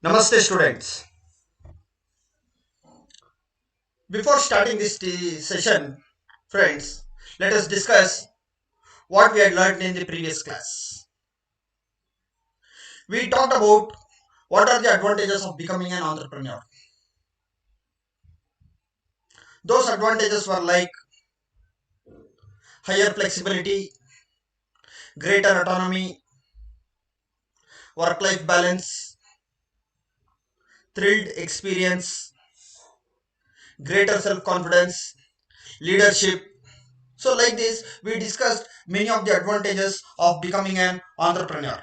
Namaste students. Before starting this session, friends, let us discuss what we had learned in the previous class. We talked about what are the advantages of becoming an entrepreneur. Those advantages were like higher flexibility, greater autonomy, work-life balance, thrilled experience, greater self-confidence, leadership. So like this, we discussed many of the advantages of becoming an entrepreneur.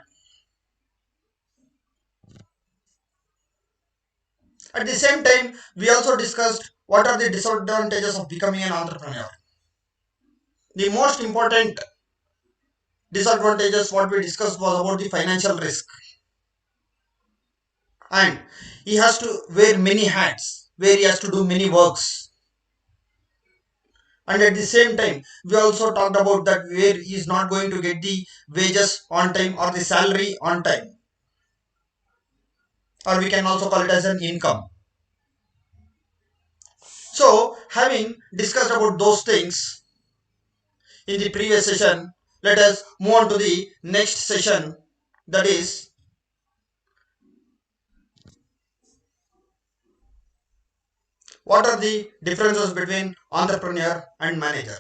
At the same time, we also discussed what are the disadvantages of becoming an entrepreneur. The most important disadvantages what we discussed was about the financial risk, and he has to wear many hats where he has to do many works. And at the same time, we also talked about that where he is not going to get the wages on time or the salary on time, or we can also call it as an income. So, having discussed about those things in the previous session, let us move on to the next session, that is what are the differences between entrepreneur and manager.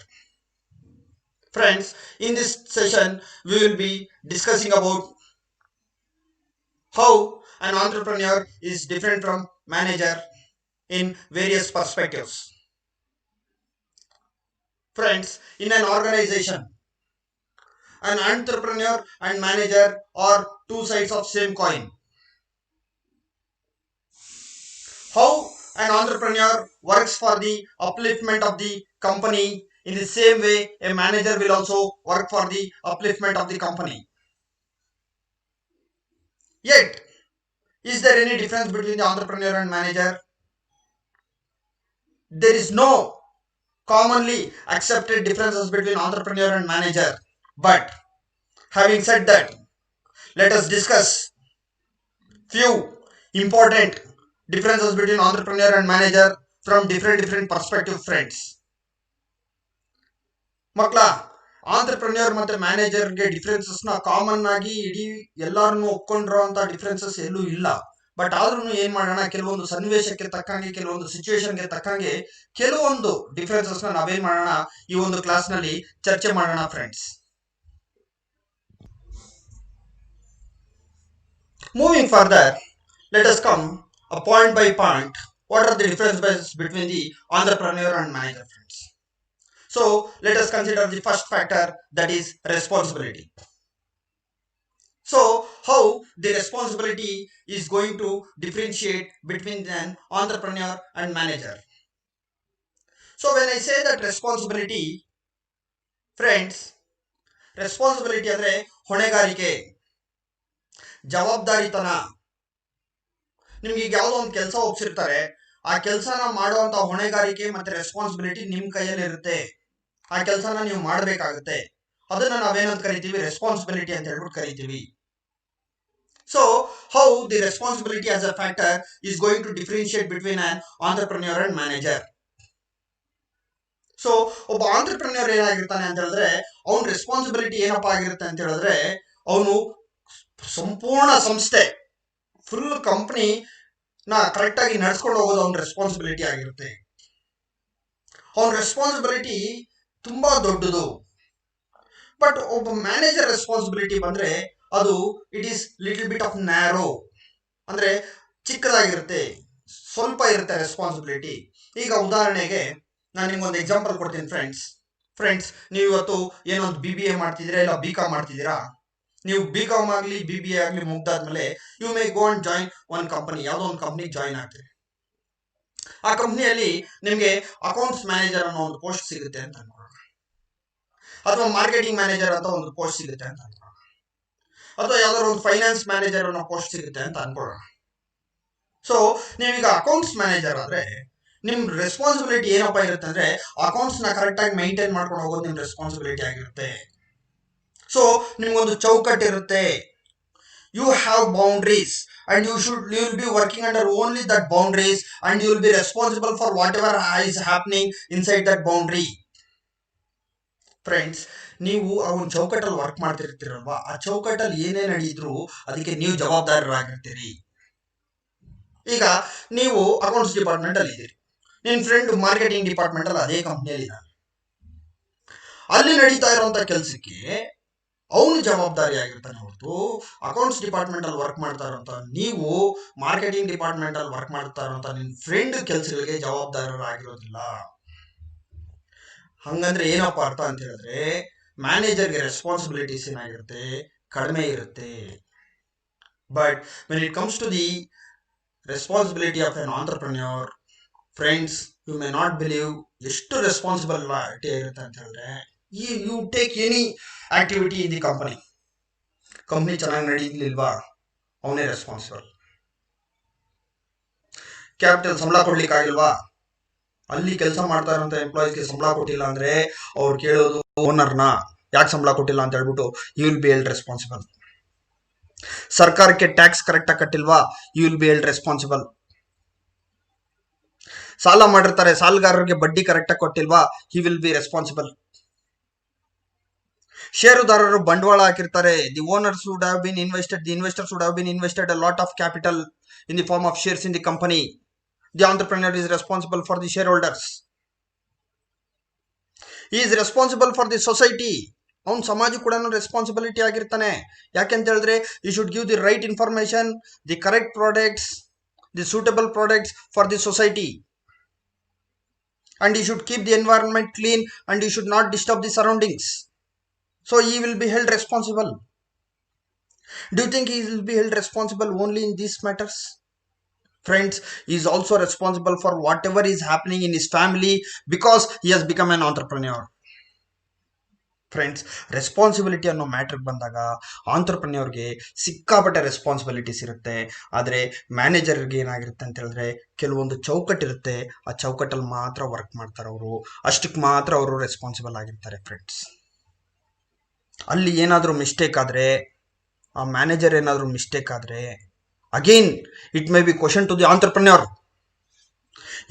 Friends, in this session we will be discussing about how an entrepreneur is different from manager in various perspectives. Friends, in an organization, an entrepreneur and manager are two sides of same coin. How an entrepreneur works for the upliftment of the company, in the same way a manager will also work for the upliftment of the company. Yet, is there any difference between the entrepreneur and manager? There is no commonly accepted differences between entrepreneur and manager. But having said that, let us discuss few important differences between entrepreneur and manager from different perspective, friends. ಮಕ್ಕಳ ಆಂಟ್ರಪ್ರೆನ್ಯೂರ್ ಮತ್ತೆ ಮ್ಯಾನೇಜರ್ಗೆ differences ನ common ಆಗಿ ಇಡೀ ಎಲ್ಲಾರನ್ನು ಒಪ್ಕೊಂಡಿರೋ ಅಂತ differences ಎಲ್ಲೂ ಇಲ್ಲ. But ಆದ್ರೂ ಏನ್ ಮಾಡೋಣ, ಕೆಲವೊಂದು ಸನ್ನಿವೇಶಕ್ಕೆ ತಕ್ಕಂಗೆ, ಕೆಲವೊಂದು ಸಿಚುವೇಶನ್ಗೆ ತಕ್ಕಂಗೆ ಕೆಲವೊಂದು ಡಿಫ್ರೆನ್ಸಸ್ ನ ನಾವೇನ್ ಮಾಡೋಣ, ಈ ಒಂದು ಕ್ಲಾಸ್ ನಲ್ಲಿ ಚರ್ಚೆ ಮಾಡೋಣ friends. Moving further, let us come a point by point. What are the differences between the entrepreneur and manager, friends? So let us consider the first factor, that is responsibility. So how the responsibility is going to differentiate between an entrepreneur and manager. So when I say that responsibility, friends, responsibility ಅಂದ್ರೆ ಹೊಣೆಗಾರಿಕೆ, ಜವಾಬ್ದಾರಿತನ. ನಿಮ್ಗೆ ಈಗ ಯಾವುದೋ ಒಂದು ಕೆಲಸ ಒಪ್ಸಿರ್ತಾರೆ, ಆ ಕೆಲಸನ ಮಾಡುವಂತ ಹೊಣೆಗಾರಿಕೆ ಮತ್ತೆ ರೆಸ್ಪಾನ್ಸಿಬಿಲಿಟಿ ನಿಮ್ ಕೈಯಲ್ಲಿ ಇರುತ್ತೆ. ಆ ಕೆಲಸನ ನೀವು ಮಾಡಬೇಕಾಗುತ್ತೆ. ಅದನ್ನ ನಾವೇನಂತ ಕರಿತೀವಿ, ರೆಸ್ಪಾನ್ಸಿಬಿಲಿಟಿ ಅಂತ ಹೇಳ್ಬಿಟ್ಟು ಕರಿತೀವಿ. So how the responsibility as a factor is going to differentiate between an entrepreneur and manager. So ಒಬ್ಬ ಆಂಟ್ರಪ್ರೆನ್ಯೂರ್ ಏನಾಗಿರ್ತಾನೆ ಅಂತ ಹೇಳಿದ್ರೆ, ಅವನ ರೆಸ್ಪಾನ್ಸಿಬಿಲಿಟಿ ಏನಪ್ಪಾ ಆಗಿರುತ್ತೆ ಅಂತ ಹೇಳಿದ್ರೆ, ಅವನು ಸಂಪೂರ್ಣ ಸಂಸ್ಥೆ, ಫುಲ್ ಕಂಪನಿ ನ ಕರೆಕ್ಟ್ ಆಗಿ ನಡ್ಸ್ಕೊಂಡು ಹೋಗೋದು ಅವನ ರೆಸ್ಪಾನ್ಸಿಬಿಲಿಟಿ ಆಗಿರುತ್ತೆ. ಅವನ ರೆಸ್ಪಾನ್ಸಿಬಿಲಿಟಿ ತುಂಬಾ ದೊಡ್ಡದು. ಬಟ್ ಒಬ್ಬ ಮ್ಯಾನೇಜರ್ ರೆಸ್ಪಾನ್ಸಿಬಿಲಿಟಿ ಬಂದ್ರೆ ಅದು it is little bit of narrow, ಅಂದ್ರೆ ಚಿಕ್ಕದಾಗಿರುತ್ತೆ, ಸ್ವಲ್ಪ ಇರುತ್ತೆ ರೆಸ್ಪಾನ್ಸಿಬಿಲಿಟಿ. ಈಗ ಉದಾಹರಣೆಗೆ ನಾನು ನಿಮ್ಗೊಂದು ಎಕ್ಸಾಂಪಲ್ ಕೊಡ್ತೀನಿ ಫ್ರೆಂಡ್ಸ್. ನೀವು ಇವತ್ತು ಏನೊಂದು BBA ಮಾಡ್ತಿದ್ದೀರಾ, ಇಲ್ಲ BCom ಮಾಡ್ತಿದ್ದೀರಾ. ನೀವು BCom ಆಗಲಿ BBA ಆಗಲಿ ಮುಗ್ದಾದ್ಮೇಲೆ you may go and join one company, ಯಾವುದೋ ಒಂದು ಕಂಪನಿ ಜಾಯಿನ್ ಆಗ್ತೀರಿ. ಆ ಕಂಪನಿಯಲ್ಲಿ ನಿಮಗೆ ಅಕೌಂಟ್ಸ್ ಮ್ಯಾನೇಜರ್ ಅನ್ನೋ ಒಂದು ಪೋಸ್ಟ್ ಸಿಗುತ್ತೆ ಅಂತ ಅನ್ಕೊಳ್ಳೋಣ, ಅಥವಾ ಮಾರ್ಕೆಟಿಂಗ್ ಮ್ಯಾನೇಜರ್ ಅಂತ ಒಂದು ಪೋಸ್ಟ್ ಸಿಗುತ್ತೆ ಅಂತ ಅನ್ಕೊಳ್ಳೋಣ, ಅಥವಾ ಯಾವ್ದಾದ್ರು ಒಂದು ಫೈನಾನ್ಸ್ ಮ್ಯಾನೇಜರ್ ಅನ್ನೋ ಪೋಸ್ಟ್ ಸಿಗುತ್ತೆ ಅಂತ ಅನ್ಕೊಳ್ಳೋಣ. ಸೊ ನೀವೀಗ ಅಕೌಂಟ್ಸ್ ಮ್ಯಾನೇಜರ್ ಆದ್ರೆ ನಿಮ್ ರೆಸ್ಪಾನ್ಸಿಬಿಲಿಟಿ ಏನಪ್ಪಾ ಇರುತ್ತೆ ಅಂದ್ರೆ, ಅಕೌಂಟ್ಸ್ ನ ಕರೆಕ್ಟ್ ಆಗಿ ಮೈಂಟೈನ್ ಮಾಡ್ಕೊಂಡು ಹೋಗೋದು ನಿಮ್ ರೆಸ್ಪಾನ್ಸಿಬಿಲಿಟಿ ಆಗಿರುತ್ತೆ. ಸೊ ನಿಮ್ಗೊಂದು ಚೌಕಟ್ಟಿರುತ್ತೆ, You have boundaries, and you will be working under only that boundaries, and you will be responsible for whatever is happening inside that boundary. Friends, ನೀವು ಆ ಒಂದು ಚೌಕಟ್ಟಲ್ಲಿ ವರ್ಕ್ ಮಾಡ್ತಿರ್ತೀರಲ್ವಾ, ಆ ಚೌಕಟ್ಟಲ್ಲಿ ಏನೇ ನಡೆಯಿದ್ರು ಅದಕ್ಕೆ ನೀವು ಜವಾಬ್ದಾರರಾಗಿರ್ತೀರಿ. ಈಗ ನೀವು ಅಕೌಂಟ್ಸ್ ಡಿಪಾರ್ಟ್ಮೆಂಟ್ ಅಲ್ಲಿ ಇದ್ದೀರಿ, ನಿನ್ ಫ್ರೆಂಡ್ ಮಾರ್ಕೆಟಿಂಗ್ ಡಿಪಾರ್ಟ್ಮೆಂಟ್ ಅಲ್ಲಿ ಅದೇ ಕಂಪ್ನಿಯಲ್ಲಿ ಇದ್ದಾನೆ. ಅಲ್ಲಿ ನಡೀತಾ ಇರುವಂತ ಕೆಲಸಕ್ಕೆ ಅವನು ಜವಾಬ್ದಾರಿ ಆಗಿರ್ತಾನೆ ಹೊರತು ಅಕೌಂಟ್ಸ್ ಡಿಪಾರ್ಟ್ಮೆಂಟ್ ಅಲ್ಲಿ ವರ್ಕ್ ಮಾಡ್ತಾ ಇರುವಂತ ನೀವು ಮಾರ್ಕೆಟಿಂಗ್ ಡಿಪಾರ್ಟ್ಮೆಂಟ್ ಅಲ್ಲಿ ವರ್ಕ್ ಮಾಡ್ತಾ ಇರುವಂತ ನಿನ್ ಫ್ರೆಂಡ್ ಕೆಲಸಗಳಿಗೆ ಜವಾಬ್ದಾರರಾಗಿರೋದಿಲ್ಲ. ಹಂಗಂದ್ರೆ ಏನಪ್ಪಾ ಅರ್ಥ ಅಂತ ಹೇಳಿದ್ರೆ, ಮ್ಯಾನೇಜರ್ಗೆ ರೆಸ್ಪಾನ್ಸಿಬಿಲಿಟೀಸ್ ಏನಾಗಿರುತ್ತೆ, ಕಡಿಮೆ ಇರುತ್ತೆ. But when it comes to the responsibility of an entrepreneur, friends, you may not believe ಎಷ್ಟು ರೆಸ್ಪಾನ್ಸಿಬಿಲಿಟಿ ಇರುತ್ತೆ ಅಂತ ಹೇಳಿದ್ರೆ, you take any activity in the company ಚೆನ್ನಾಗಿ ನಡೀಲಿಲ್ವಾ, ಅವನೇ ರೆಸ್ಪಾನ್ಸಿಬಲ್. ಕ್ಯಾಪಿಟಲ್ ಸಂಬಳ ಕೊಡ್ಲಿಕ್ಕೆ ಆಗಿಲ್ವಾ, ಅಲ್ಲಿ ಕೆಲಸ ಮಾಡ್ತಾ ಇರೋಂಥ ಎಂಪ್ಲಾಯೀಸ್ಗೆ ಸಂಬಳ ಕೊಟ್ಟಿಲ್ಲ ಅಂದ್ರೆ ಅವ್ರು ಕೇಳೋದು ಓನರ್ನ, ಯಾಕೆ ಸಂಬಳ ಕೊಟ್ಟಿಲ್ಲ ಅಂತ ಹೇಳ್ಬಿಟ್ಟು you will be held responsible. ಸರ್ಕಾರಕ್ಕೆ ಟ್ಯಾಕ್ಸ್ ಕರೆಕ್ಟ್ ಆಗಿ ಕಟ್ಟಿಲ್ವಾ, you will be held responsible. ಸಾಲ ಮಾಡಿರ್ತಾರೆ, ಸಾಲಗಾರರಿಗೆ ಬಡ್ಡಿ ಕರೆಕ್ಟ್ ಆಗಿ ಕೊಟ್ಟಿಲ್ವಾ, ಹಿ ವಿಲ್ ಬಿ ರೆಸ್ಪಾನ್ಸಿಬಲ್. ಷೇರುದಾರರು ಬಂಡವಾಳ ಹಾಕಿರ್ತಾರೆ, the owners would have been invested, the investors would have been invested a lot of capital in the form of shares in the company. The entrepreneur is responsible for the shareholders. He is responsible for the society. ಅವನು ಸಮಾಜ ಕೂಡ responsibility ಆಗಿರ್ತಾನೆ. ಯಾಕೆಂತ ಹೇಳಿದ್ರೆ, you should give the right information, the correct products, the suitable products for the society. And you should keep the environment clean, and you should not disturb the surroundings. So he will be held responsible. Do you think he will be held responsible only in these matters? Friends, he is also responsible for whatever is happening in his family because he has become an entrepreneur. Friends, responsibility ಅನ್ನೋ ಮ್ಯಾಟ್ರಿಗೆ ಬಂದಾಗ ಆಂಟ್ರಪ್ರನ್ಯೂರ್ಗೆ ಸಿಕ್ಕಾಪಟ್ಟೆ responsibilities ಇರುತ್ತೆ. ಆದರೆ ಮ್ಯಾನೇಜರ್ಗೆ ಏನಾಗಿರುತ್ತೆ ಅಂತ ಹೇಳಿದ್ರೆ, ಕೆಲವೊಂದು ಚೌಕಟ್ಟಿರುತ್ತೆ, ಆ ಚೌಕಟ್ಟಲ್ಲಿ ಮಾತ್ರ ವರ್ಕ್ ಮಾಡ್ತಾರೆ ಅವರು, ಅಷ್ಟಕ್ಕೆ ಮಾತ್ರ ಅವರು ರೆಸ್ಪಾನ್ಸಿಬಲ್ ಆಗಿರ್ತಾರೆ. ಫ್ರೆಂಡ್ಸ್, ಅಲ್ಲಿ ಏನಾದರೂ ಮಿಸ್ಟೇಕ್ ಆದರೆ, ಆ ಮ್ಯಾನೇಜರ್ ಏನಾದರೂ ಮಿಸ್ಟೇಕ್ ಆದರೆ, again it may be question to the entrepreneur.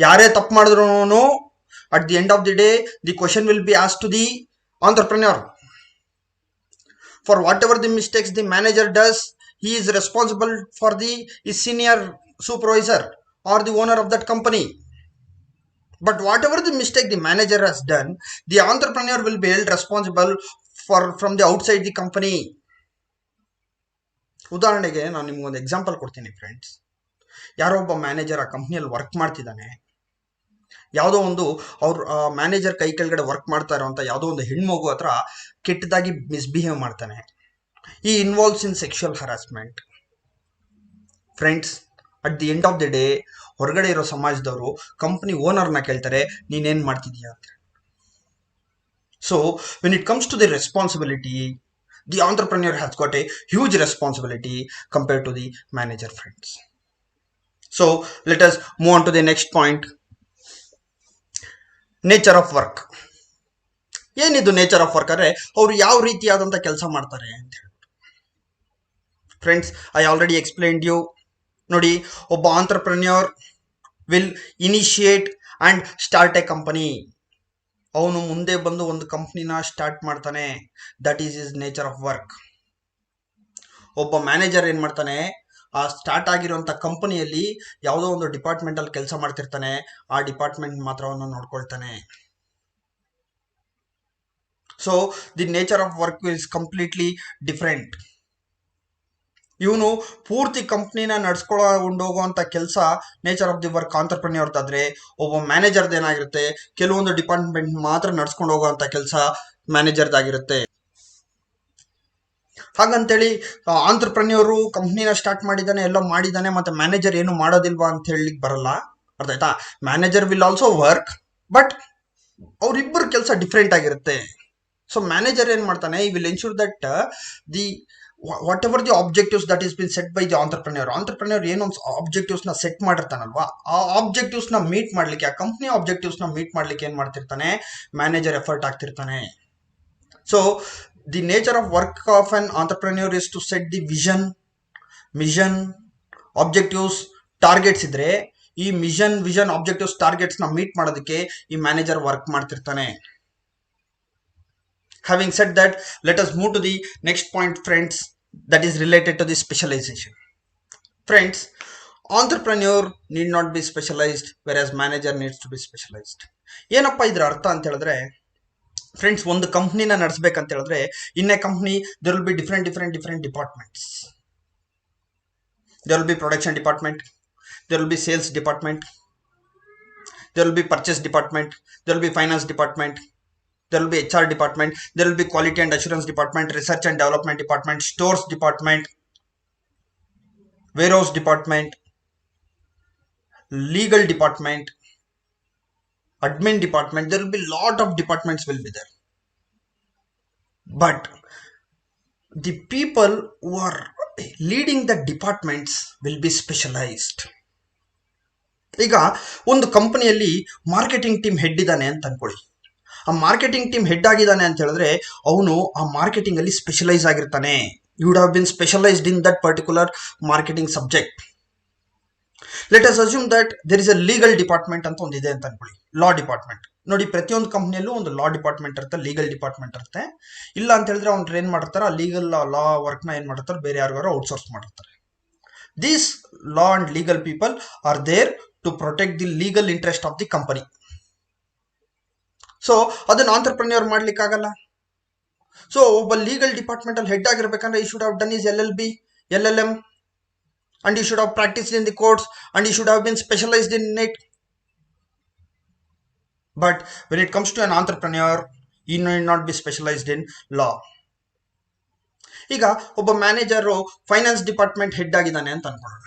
ಯಾರೇ ತಪ್ಪು ಮಾಡಿದ್ರು at the end of the day the question will be asked to the entrepreneur. For whatever the mistakes the manager does, he is responsible for his senior supervisor or the owner of that company. But whatever the mistake the manager has done, the entrepreneur will be held responsible from the outside the company. ಉದಾಹರಣೆಗೆ ನಾನು ನಿಮ್ಗೊಂದು example ಕೊಡ್ತೀನಿ. Friends, ಯಾರೋ ಒಬ್ಬ manager ಆ ಕಂಪ್ನಿಯಲ್ಲಿ work ಮಾಡ್ತಿದ್ದಾನೆ. ಯಾವುದೋ ಒಂದು ಅವ್ರ ಮ್ಯಾನೇಜರ್ ಕೈ ಕೆಳಗಡೆ ವರ್ಕ್ ಮಾಡ್ತಾ ಇರೋಂಥ ಯಾವುದೋ ಒಂದು ಹೆಣ್ಮಗು ಹತ್ರ ಕೆಟ್ಟದಾಗಿ ಮಿಸ್ಬಿಹೇವ್ ಮಾಡ್ತಾನೆ. ಈ involves in sexual harassment. Friends, at the end of the day ಹೊರಗಡೆ ಇರೋ ಸಮಾಜದವರು ಕಂಪ್ನಿ ಓನರ್ನ ಕೇಳ್ತಾರೆ, ನೀನೇನು ಮಾಡ್ತಿದೀಯ ಅಂತ. So when it comes to the responsibility, the entrepreneur has got a huge responsibility compared to the manager. Friends, so let us move on to the next point. Nature of work. ಏನಿದು nature of work ಅಂದರೆ, ಅವರು ಯಾವ ರೀತಿಯಾದಂಥ ಕೆಲಸ ಮಾಡ್ತಾರೆ ಅಂತ ಹೇಳಿ. Friends, I already explained you. ನೋಡಿ, ಒಬ್ಬ entrepreneur will initiate and start a company. ಅವನು ಮುಂದೆ ಬಂದು ಒಂದು ಕಂಪ್ನಿನ ಸ್ಟಾರ್ಟ್ ಮಾಡ್ತಾನೆ. That is is nature of work. ಒಬ್ಬ ಮ್ಯಾನೇಜರ್ ಏನು ಮಾಡ್ತಾನೆ, ಆ ಸ್ಟಾರ್ಟ್ ಆಗಿರುವಂಥ ಕಂಪನಿಯಲ್ಲಿ ಯಾವುದೋ ಒಂದು ಡಿಪಾರ್ಟ್ಮೆಂಟಲ್ಲಿ ಕೆಲಸ ಮಾಡ್ತಿರ್ತಾನೆ, ಆ ಡಿಪಾರ್ಟ್ಮೆಂಟ್ ಮಾತ್ರ ಅವನು ನೋಡ್ಕೊಳ್ತಾನೆ. So the nature of work is completely different. ಇವನು ಪೂರ್ತಿ ಕಂಪ್ನಿನ ನಡ್ಸ್ಕೊಂಡೋಗುವಂಥ ಕೆಲಸ ನೇಚರ್ ಆಫ್ ದಿ ವರ್ಕ್ ಆಂಟ್ರಪ್ರನ್ಯೂರ್ದಾದ್ರೆ, ಒಬ್ಬ ಮ್ಯಾನೇಜರ್ದು ಏನಾಗಿರುತ್ತೆ, ಕೆಲವೊಂದು ಡಿಪಾರ್ಟ್ಮೆಂಟ್ ಮಾತ್ರ ನಡ್ಸ್ಕೊಂಡು ಹೋಗುವಂಥ ಕೆಲಸ ಮ್ಯಾನೇಜರ್ದಾಗಿರುತ್ತೆ. ಹಾಗಂತೇಳಿ ಆಂಟ್ರಪ್ರನ್ಯೂರು ಕಂಪ್ನಿನ ಸ್ಟಾರ್ಟ್ ಮಾಡಿದ್ದಾನೆ, ಎಲ್ಲ ಮಾಡಿದ್ದಾನೆ, ಮತ್ತು ಮ್ಯಾನೇಜರ್ ಏನು ಮಾಡೋದಿಲ್ವಾ ಅಂತ ಹೇಳಲಿಕ್ಕೆ ಬರಲ್ಲ. ಅರ್ಥ ಆಯ್ತಾ? Manager will also work, but ಅವರಿಬ್ಬರು ಕೆಲಸ ಡಿಫ್ರೆಂಟ್ ಆಗಿರುತ್ತೆ. ಸೊ ಮ್ಯಾನೇಜರ್ ಏನು ಮಾಡ್ತಾನೆ, ಈ will ensure that the whatever the objectives that is been set by the entrepreneur ಏನು ಆಬ್ಜೆಕ್ಟಿವ್ಸ್ನ ಸೆಟ್ ಮಾಡಿರ್ತಾನಲ್ವಾ, ಆ ಆಬ್ಜೆಕ್ಟಿವ್ಸ್ನ ಮೀಟ್ ಮಾಡಲಿಕ್ಕೆ, ಆ ಕಂಪ್ನಿ ಆಬ್ಜೆಕ್ಟಿವ್ಸ್ನ ಮೀಟ್ ಮಾಡಲಿಕ್ಕೆ ಏನು ಮಾಡ್ತಿರ್ತಾನೆ, ಮ್ಯಾನೇಜರ್ ಎಫರ್ಟ್ ಆಗ್ತಿರ್ತಾನೆ. So the nature of work of an entrepreneur is to set the vision mission, objectives, targets ಇದ್ರೆ ಈ ಮಿಷನ್, ವಿಷನ್, ಆಬ್ಜೆಕ್ಟಿವ್ಸ್, ಟಾರ್ಗೆಟ್ಸ್ ನ ಮೀಟ್ ಮಾಡೋದಕ್ಕೆ ಈ ಮ್ಯಾನೇಜರ್ ವರ್ಕ್ ಮಾಡ್ತಿರ್ತಾನೆ. Having said that, let us move to the next point, friends, that is related to the specialization. Friends, entrepreneur need not be specialized, whereas manager needs to be specialized. ಏನಪ್ಪ ಇದ್ರ ಅರ್ಥ ಅಂತ ಹೇಳಿದ್ರೆ, friends, ಒಂದು ಕಂಪ್ನಿನ ನಡೆಸಬೇಕಂತ ಹೇಳಿದ್ರೆ in a company there will be different departments. There will be production department, there will be sales department, there will be purchase department, there will be finance department, there will be HR department, there will be quality and assurance department, research and development department, stores department, warehouse department, legal department, admin department. There will be lot of departments will be there, but the people who are leading the departments will be specialized. ಈಗ ಒಂದು ಕಂಪನಿಯಲ್ಲಿ marketing team head ಇದ್ದಾನೆ ಅಂತ ಅನ್ಕೊಳ್ಳಿ. ಆ marketing team head ಆಗಿದ್ದಾನೆ ಅಂತ ಹೇಳಿದ್ರೆ ಅವನು ಆ ಮಾರ್ಕೆಟಿಂಗ್ ಅಲ್ಲಿ ಸ್ಪೆಷಲೈಸ್ ಆಗಿರ್ತಾನೆ. You would have been specialised in that particular marketing subject. Let us assume that there is a legal department ಅಂತ ಒಂದಿದೆ ಅಂತ ಅನ್ಕೊಳ್ಳಿ, ಲಾ ಡಿಪಾರ್ಟ್ಮೆಂಟ್. ನೋಡಿ, ಪ್ರತಿಯೊಂದು ಕಂಪ್ನಿಯಲ್ಲೂ ಒಂದು ಲಾ ಡಿಪಾರ್ಟ್ಮೆಂಟ್ ಇರುತ್ತೆ, ಲೀಗಲ್ ಡಿಪಾರ್ಟ್ಮೆಂಟ್ ಇರುತ್ತೆ. ಇಲ್ಲ ಅಂತ ಹೇಳಿದ್ರೆ ಅವ್ರು ಏನ್ ಮಾಡ್ತಾರೆ, ಆ ಲೀಗಲ್ ಲಾ ವರ್ಕ್ ನ ಏನ್ ಮಾಡ್ತಾರೆ, ಬೇರೆ ಯಾರಿಗಾರು ಔಟ್ಸೋರ್ಸ್ ಮಾಡಿರ್ತಾರೆ. These law and legal people are there to protect the legal interest of the company. So ಅದನ್ನ ಆಂಟ್ರಪ್ರೆನ್ಯೂರ್ ಮಾಡ್ಲಿಕ್ಕಾಗಲ್ಲ. ಸೊ ಒಬ್ಬ ಲೀಗಲ್ ಡಿಪಾರ್ಟ್ಮೆಂಟ್ ಅಲ್ಲಿ ಹೆಡ್ ಆಗಿರ್ಬೇಕಂದ್ರೆ he should have done his LLB, LLM, and he should have practiced in the courts, and he should have been specialized in it. But when it comes to an entrepreneur, he need not be specialized in law. ಈಗ ಒಬ್ಬ manager finance department head ಆಗಿದ್ದಾನೆ ಅಂತ ಅನ್ಕೊಳ್ಳೋಣ.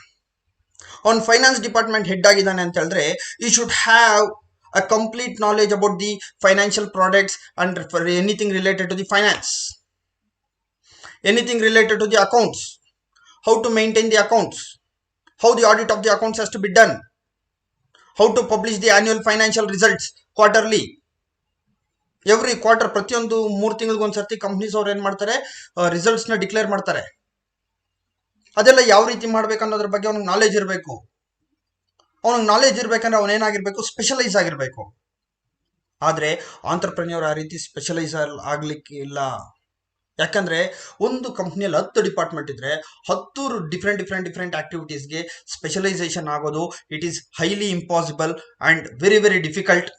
ಅವ್ನು finance department head ಆಗಿದ್ದಾನೆ ಅಂತ ಹೇಳಿದ್ರೆ ಈ should have a complete knowledge about the financial products and for anything related to the finance, anything related to the accounts, how to maintain the accounts, how the audit of the accounts has to be done, how to publish the annual financial results quarterly. Every quarter, ಪ್ರತಿಯೊಂದು 3 ತಿಂಗಳಿಗೊಂದ್ಸರ್ತಿ companies ಅವ್ರು ಏನ್ ಮಾಡ್ತಾರೆ, results ನ declare ಮಾಡ್ತಾರೆ. ಅದೆಲ್ಲ ಯಾವ ರೀತಿ ಮಾಡ್ಬೇಕನ್ನೋದ್ರ ಬಗ್ಗೆ ಅವ್ನಿಗೆ ನಾಲೆಜ್ ಇರಬೇಕು. ಅವನಿಗೆ ನಾಲೆಜ್ ಇರ್ಬೇಕಂದ್ರೆ ಅವನೇನಾಗಿರ್ಬೇಕು, ಸ್ಪೆಷಲೈಸ್ ಆಗಿರ್ಬೇಕು. ಆದ್ರೆ ಆಂಟ್ರಪ್ರೆನ್ಯೂರ್ ಆ ರೀತಿ ಸ್ಪೆಷಲೈಸ್ ಆಗ್ಲಿಕ್ಕೆ ಇಲ್ಲ. ಯಾಕಂದ್ರೆ ಒಂದು ಕಂಪ್ನಿಯಲ್ಲಿ 10 ಡಿಪಾರ್ಟ್ಮೆಂಟ್ ಇದ್ರೆ 10 ಡಿಫ್ರೆಂಟ್ ಆಕ್ಟಿವಿಟೀಸ್ಗೆ ಸ್ಪೆಷಲೈಸೇಷನ್ ಆಗೋದು it is highly impossible and very difficult.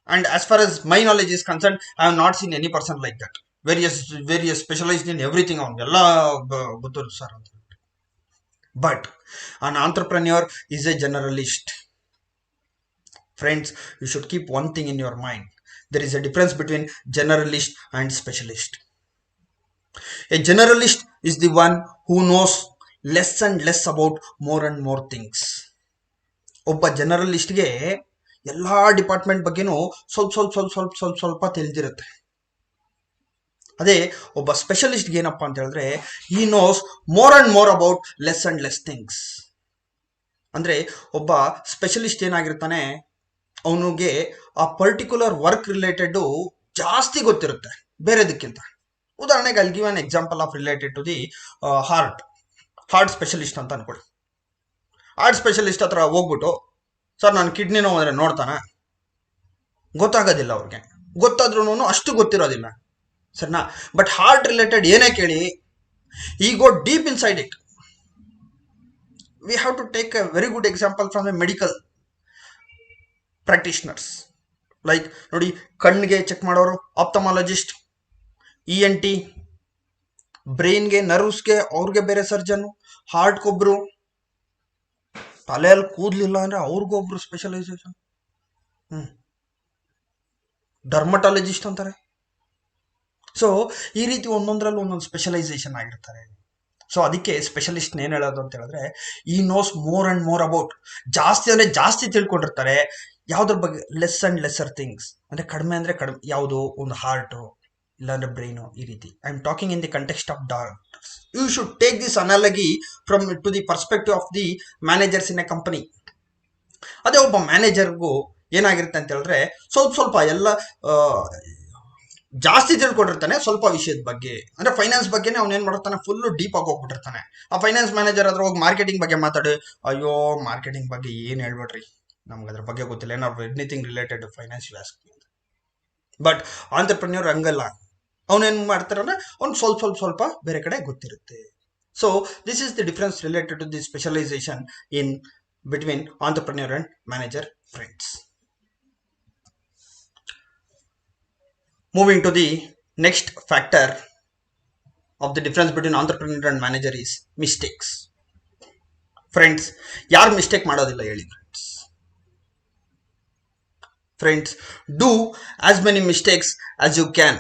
And as far as my knowledge is concern, I have not seen any person like that, very specialised in everything. ಅವ್ನಿಗೆಲ್ಲ ಗೊತ್ತು ಸರ್ ಅಂತ. But an entrepreneur is a generalist. Friends, you should keep one thing in your mind. There is a difference between generalist and specialist. A generalist is the one who knows less and less about more and more things. ಒಬ್ಬ ಜನರಲಿಸ್ಟ್ಗೆ ಎಲ್ಲಾ department ಬಗ್ಗೆನೂ ಸ್ವಲ್ಪ ತಿಳಿದಿರುತ್ತೆ. ಅದೇ ಒಬ್ಬ ಸ್ಪೆಷಲಿಸ್ಟ್ಗೆ ಏನಪ್ಪಾ ಅಂತ ಹೇಳಿದ್ರೆ he knows more and more about less and less things. ಅಂದ್ರೆ ಒಬ್ಬ ಸ್ಪೆಷಲಿಸ್ಟ್ ಏನಾಗಿರ್ತಾನೆ, ಅವನಿಗೆ ಆ ಪರ್ಟಿಕ್ಯುಲರ್ ವರ್ಕ್ ರಿಲೇಟೆಡ್ ಜಾಸ್ತಿ ಗೊತ್ತಿರುತ್ತೆ ಬೇರೆದಕ್ಕಿಂತ. ಉದಾಹರಣೆಗೆ I give an example of related to the heart specialist ಅಂತ ಅನ್ಕೊಳ್ಳಿ. ಹಾರ್ಟ್ ಸ್ಪೆಷಲಿಸ್ಟ್ ಹತ್ರ ಹೋಗ್ಬಿಟ್ಟು, ಸರ್ ನಾನು ಕಿಡ್ನಿ ನೋವು ಅಂದ್ರೆ ನೋಡ್ತಾನ? ಗೊತ್ತಾಗೋದಿಲ್ಲ. ಅವ್ರಿಗೆ ಗೊತ್ತಾದ್ರೂ ಅಷ್ಟು ಗೊತ್ತಿರೋದಿಲ್ಲ, ಸರಿನಾ? ಬಟ್ ಹಾರ್ಟ್ ರಿಲೇಟೆಡ್ ಏನೇ ಕೇಳಿ, he go deep inside it. We have to take a very good example from a medical practitioners. Like ನೋಡಿ, ಕಣ್ಣಿಗೆ ಚೆಕ್ ಮಾಡೋರು ಆಪ್ತಮಾಲಜಿಸ್ಟ್, ENT, ಬ್ರೈನ್ಗೆ ನರ್ವ್ಸ್ಗೆ ಅವ್ರಿಗೆ ಬೇರೆ ಸರ್ಜನ್, ಹಾರ್ಟ್ಗೊಬ್ರು, ತಲೆಯಲ್ಲಿ ಕೂದಲಿಲ್ಲ ಅಂದ್ರೆ ಅವ್ರಿಗೊಬ್ರು ಸ್ಪೆಷಲೈಸೇಷನ್, ಡರ್ಮಟಾಲಜಿಸ್ಟ್ ಅಂತಾರೆ. ಸೊ ಈ ರೀತಿ ಒಂದೊಂದ್ರಲ್ಲಿ ಒಂದೊಂದು ಸ್ಪೆಷಲೈಸೇಷನ್ ಆಗಿರ್ತಾರೆ. ಸೊ ಅದಕ್ಕೆ ಸ್ಪೆಷಲಿಸ್ಟ್ ಏನ್ ಹೇಳೋದು ಅಂತ ಹೇಳಿದ್ರೆ he knows more and more about, ಜಾಸ್ತಿ ಅಂದ್ರೆ ಜಾಸ್ತಿ ತಿಳ್ಕೊಂಡಿರ್ತಾರೆ ಯಾವ್ದ್ರ ಬಗ್ಗೆ, ಲೆಸ್ ಅಂಡ್ ಲೆಸ್ಸರ್ ಥಿಂಗ್ಸ್. ಅಂದ್ರೆ ಕಡಿಮೆ ಅಂದ್ರೆ ಕಡಿಮೆ, ಯಾವುದು ಒಂದು ಹಾರ್ಟು ಇಲ್ಲಾಂದ್ರೆ ಬ್ರೈನು, ಈ ರೀತಿ. I am talking in the context of doctors. You should take this analogy from to the perspective of the managers in a company. ಅದೇ ಒಬ್ಬ ಮ್ಯಾನೇಜರ್ಗೂ ಏನಾಗಿರುತ್ತೆ ಅಂತ ಹೇಳಿದ್ರೆ ಸ್ವಲ್ಪ ಎಲ್ಲ ಜಾಸ್ತಿ ತಿಳ್ಕೊಂಡಿರ್ತಾನೆ ಸ್ವಲ್ಪ ವಿಷಯದ ಬಗ್ಗೆ, ಅಂದ್ರೆ ಫೈನಾನ್ಸ್ ಬಗ್ಗೆನೇ ಅವ್ನು ಏನ್ ಮಾಡಿರ್ತಾನೆ, ಫುಲ್ ಡೀಪ್ ಆಗಿ ಹೋಗ್ಬಿಟ್ಟಿರ್ತಾನೆ. ಆ ಫೈನಾನ್ಸ್ ಮ್ಯಾನೇಜರ್ ಹತ್ರ ಹೋಗಿ ಮಾರ್ಕೆಟಿಂಗ್ ಬಗ್ಗೆ ಮಾತಾಡಿ, ಅಯ್ಯೋ ಮಾರ್ಕೆಟಿಂಗ್ ಬಗ್ಗೆ ಏನ್ ಹೇಳ್ಬೇಡ್ರಿ, ನಮ್ಗೆ ಅದ್ರ ಬಗ್ಗೆ ಗೊತ್ತಿಲ್ಲ, ಏನಾದ್ರು anything related finance you ask. But entrepreneur ಹಂಗಲ್ಲ, ಅವನೇನ್ ಮಾಡ್ತಾರಂದ್ರೆ ಅವ್ನು ಸ್ವಲ್ಪ ಬೇರೆ ಕಡೆ ಗೊತ್ತಿರುತ್ತೆ. So this is the difference related to the specialisation in between entrepreneur and manager, friends. Moving to the next factor of the difference between entrepreneur and manager is mistakes. Friends, ಯಾರು mistake ಮಾಡೋದಿಲ್ಲ ಹೇಳಿ friends? Do as many mistakes as you can,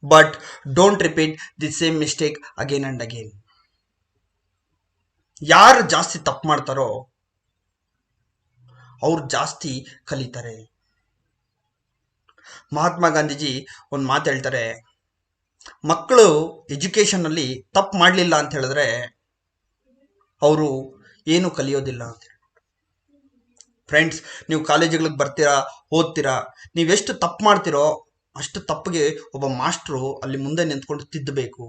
but don't repeat the same mistake again and again. ಯಾರು ಜಾಸ್ತಿ ತಪ್ಪು ಮಾಡ್ತಾರೋ ಅವ್ರು ಜಾಸ್ತಿ ಕಲಿತಾರೆ. ಮಹಾತ್ಮ ಗಾಂಧೀಜಿ ಒಂದು ಮಾತು ಹೇಳ್ತಾರೆ, ಮಕ್ಕಳು ಎಜುಕೇಶನ್ ಅಲ್ಲಿ ತಪ್ಪು ಮಾಡಲಿಲ್ಲ ಅಂತ ಹೇಳಿದ್ರೆ ಅವರು ಏನು ಕಲಿಯೋದಿಲ್ಲ ಅಂತ. ಫ್ರೆಂಡ್ಸ್, ನೀವು ಕಾಲೇಜುಗಳಿಗೆ ಬರ್ತೀರಾ, ಓದ್ತೀರಾ, ನೀವೆಷ್ಟು ತಪ್ಪು ಮಾಡ್ತೀರೋ ಅಷ್ಟು ತಪ್ಪಿಗೆ ಒಬ್ಬ ಮಾಸ್ಟ್ರು ಅಲ್ಲಿ ಮುಂದೆ ನಿಂತ್ಕೊಂಡು ತಿದ್ದಬೇಕು.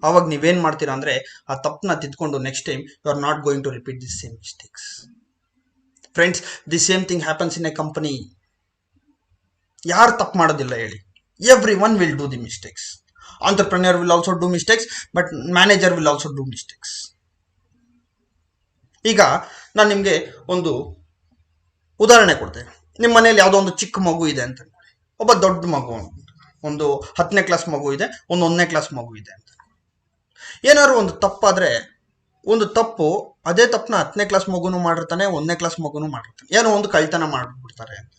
ಆವಾಗ ನೀವೇನ್ ಮಾಡ್ತೀರಾ ಅಂದ್ರೆ ಆ ತಪ್ಪನ್ನ ತಿದ್ಕೊಂಡು next time you are not going to repeat the same mistakes. Friends, the same thing happens in a company. ಯಾರು ತಪ್ಪು ಮಾಡೋದಿಲ್ಲ ಹೇಳಿ? Everyone will do the mistakes. Entrepreneur will also do mistakes, but manager will also do mistakes. ಈಗ ನಾನು ನಿಮಗೆ ಒಂದು ಉದಾಹರಣೆ ಕೊಡ್ತೇನೆ. ನಿಮ್ಮ ಮನೇಲಿ ಯಾವುದೋ ಒಂದು ಚಿಕ್ಕ ಮಗು ಇದೆ ಅಂತ, ಒಬ್ಬ ದೊಡ್ಡ ಮಗು, ಒಂದು 10ನೇ ಕ್ಲಾಸ್ ಮಗು ಇದೆ, ಒಂದು 1ನೇ ಕ್ಲಾಸ್ ಮಗು ಇದೆ ಅಂತ. ಏನಾದ್ರು ಒಂದು ತಪ್ಪಾದ್ರೆ, ಒಂದು ತಪ್ಪು, ಅದೇ ತಪ್ಪನ್ನ 10ನೇ ಕ್ಲಾಸ್ ಮಗುನು ಮಾಡಿರ್ತಾನೆ, 1ನೇ ಕ್ಲಾಸ್ ಮಗುನು ಮಾಡಿರ್ತಾನೆ. ಏನೋ ಒಂದು ಕಳ್ತನ ಮಾಡಿಬಿಡ್ತಾರೆ ಅಂತ.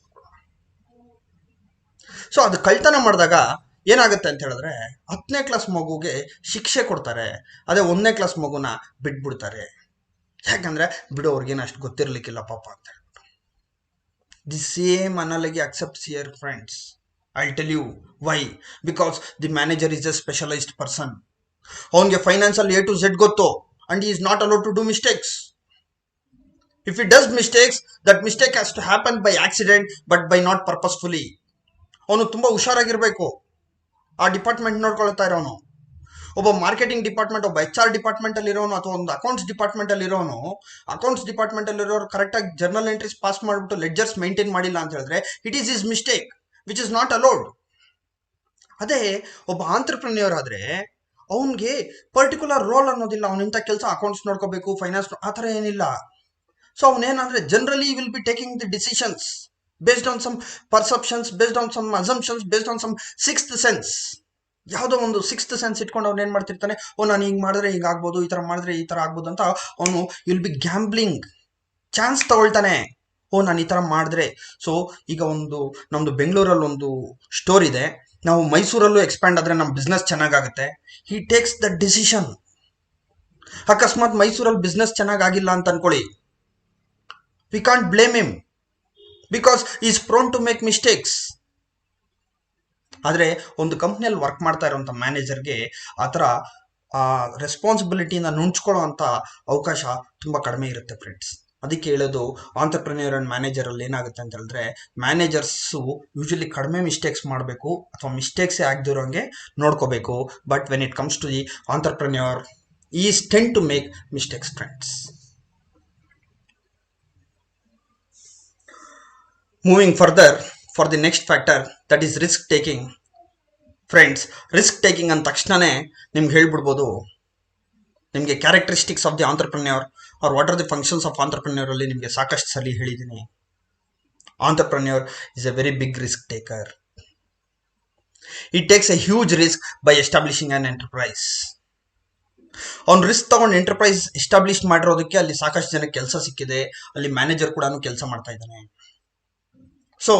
ಸೊ ಅದು ಕಳ್ತನ ಮಾಡಿದಾಗ ಏನಾಗುತ್ತೆ ಅಂತ ಹೇಳಿದ್ರೆ 10ನೇ ಕ್ಲಾಸ್ ಮಗುಗೆ ಶಿಕ್ಷೆ ಕೊಡ್ತಾರೆ, ಅದೇ 1ನೇ ಕ್ಲಾಸ್ ಮಗುನ ಬಿಟ್ಬಿಡ್ತಾರೆ. ಯಾಕಂದ್ರೆ ಬಿಡು, ಅವ್ರಿಗೇನು ಅಷ್ಟು ಗೊತ್ತಿರ್ಲಿಕ್ಕಿಲ್ಲ ಪಾಪ ಅಂತ ಹೇಳ್ಬಿಟ್ಟು. The same analogy accepts here, friends. I'll tell you why. Because the manager is a specialized person. ಅವನಿಗೆ ಫೈನಾನ್ಸಲ್ A to Z ಗೊತ್ತು, and he is not allowed to do mistakes. If he does mistakes, that mistake has to happen by accident, but by not purposefully. ಅವನು ತುಂಬಾ ಹುಷಾರಾಗಿರ್ಬೇಕು, ಆ department ನೋಡ್ಕೊಳ್ತಾ ಇರೋನು. ಒಬ್ಬ marketing department, ಒಬ್ಬ HR department ಅಲ್ಲಿ ಇರೋನು, ಅಥವಾ ಒಂದು ಅಕೌಂಟ್ಸ್ ಡಿಪಾರ್ಟ್ಮೆಂಟ್ ಅಲ್ಲಿ ಇರೋನು, ಅಕೌಂಟ್ಸ್ ಡಿಪಾರ್ಟ್ಮೆಂಟ್ ಅಲ್ಲಿ ಇರೋರು ಕರೆಕ್ಟ್ ಆಗಿ ಜರ್ನಲ್ ಎಂಟ್ರೀಸ್ ಪಾಸ್ ಮಾಡಿಬಿಟ್ಟು ಲೆಡ್ಜರ್ಸ್ ಮೇಂಟೈನ್ ಮಾಡಿಲ್ಲ ಅಂತ ಹೇಳಿದ್ರೆ it is his mistake, which is not allowed. ಅದೇ ಒಬ್ಬ ಆಂಟರ್ಪ್ರೆನ್ಯೂರ್ ಆದ್ರೆ ಅವನಿಗೆ ಪರ್ಟಿಕ್ಯುಲರ್ ರೋಲ್ ಅನ್ನೋದಿಲ್ಲ. ಅವನು ಇಂಥ ಕೆಲಸ ಅಕೌಂಟ್ಸ್ ನೋಡ್ಕೋಬೇಕು, ಫೈನಾನ್ಸ್, ಆ ಥರ ಏನಿಲ್ಲ. ಸೊ ಅವನೇನಂದ್ರೆ generally will be taking the decisions based on some perceptions, based on some assumptions, based on some sixth sense. ಯಾವುದೋ ಒಂದು ಸಿಕ್ಸ್ತ್ ಸೆನ್ಸ್ ಇಟ್ಕೊಂಡು ಅವ್ನು ಏನ್ ಮಾಡ್ತಿರ್ತಾನೆ, ನಾನು ಹಿಂಗ್ ಮಾಡಿದ್ರೆ ಹಿಂಗ್ ಆಗ್ಬೋದು, ಈ ತರ ಮಾಡಿದ್ರೆ ಈ ತರ ಆಗ್ಬೋದು ಅಂತ ಅವನು ವಿಲ್ ಬಿ ಗ್ಯಾಂಬ್ಲಿಂಗ್, ಚಾನ್ಸ್ ತಗೊಳ್ತಾನೆ. ನಾನು ಈ ತರ ಮಾಡಿದ್ರೆ. ಸೊ ಈಗ ನಮ್ದು ಬೆಂಗಳೂರಲ್ಲಿ ಒಂದು ಸ್ಟೋರ್ ಇದೆ, ನಾವು ಮೈಸೂರಲ್ಲೂ ಎಕ್ಸ್ಪ್ಯಾಂಡ್ ಆದ್ರೆ ನಮ್ಮ ಬಿಸ್ನೆಸ್ ಚೆನ್ನಾಗಾಗುತ್ತೆ. He takes the decision. ಅಕಸ್ಮಾತ್ ಮೈಸೂರಲ್ಲಿ ಬಿಸ್ನೆಸ್ ಚೆನ್ನಾಗಿಲ್ಲ ಅಂತ ಅನ್ಕೊಳ್ಳಿ, we can't blame him because he is prone to make mistakes. ಆದರೆ ಒಂದು ಕಂಪ್ನಿಯಲ್ಲಿ ವರ್ಕ್ ಮಾಡ್ತಾ ಇರೋಂಥ ಮ್ಯಾನೇಜರ್ಗೆ ಆ ಥರ ರೆಸ್ಪಾನ್ಸಿಬಿಲಿಟಿನ ನುಣ್ಚ್ಕೊಳ್ಳೋ ಅಂಥ ಅವಕಾಶ ತುಂಬ ಕಡಿಮೆ ಇರುತ್ತೆ ಫ್ರೆಂಡ್ಸ್. ಅದಕ್ಕೆ ಹೇಳೋದು, ಆಂಟರ್ಪ್ರೆನ್ಯೂರ್ ಅಂಡ್ ಮ್ಯಾನೇಜರ್ ಅಲ್ಲಿ ಏನಾಗುತ್ತೆ ಅಂತ ಹೇಳಿದ್ರೆ, ಮ್ಯಾನೇಜರ್ಸು ಯೂಶಲಿ ಕಡಿಮೆ ಮಿಸ್ಟೇಕ್ಸ್ ಮಾಡಬೇಕು, ಅಥವಾ ಮಿಸ್ಟೇಕ್ಸೇ ಆಗದಿರೋಂಗೆ ನೋಡ್ಕೋಬೇಕು. But when it comes to the entrepreneur, is tend to make mistakes, friends. Moving further for the next factor, that is risk taking. Friends, risk taking ಅಂದ ತಕ್ಷಣನೇ ನಿಮ್ಗೆ ಹೇಳ್ಬಿಡ್ಬೋದು, ನಿಮಗೆ characteristics of the entrepreneur are what are the functions of entrepreneur ಅಲ್ಲಿ ನಿಮಗೆ ಸಾಕಷ್ಟು ಸಲ ಹೇಳಿದ್ದೀನಿ. Entrepreneur is a very big risk taker. It takes a huge risk by establishing an enterprise. ಅವ್ನು ರಿಸ್ಕ್ ತಗೊಂಡು ಎಂಟರ್ಪ್ರೈಸ್ ಎಸ್ಟಾಬ್ಲಿಷ್ ಮಾಡಿರೋದಕ್ಕೆ ಅಲ್ಲಿ ಸಾಕಷ್ಟು ಜನಕ್ಕೆ ಕೆಲಸ ಸಿಕ್ಕಿದೆ, ಅಲ್ಲಿ ಮ್ಯಾನೇಜರ್ ಕೂಡ ಕೆಲಸ ಮಾಡ್ತಾ ಇದ್ದಾನೆ. So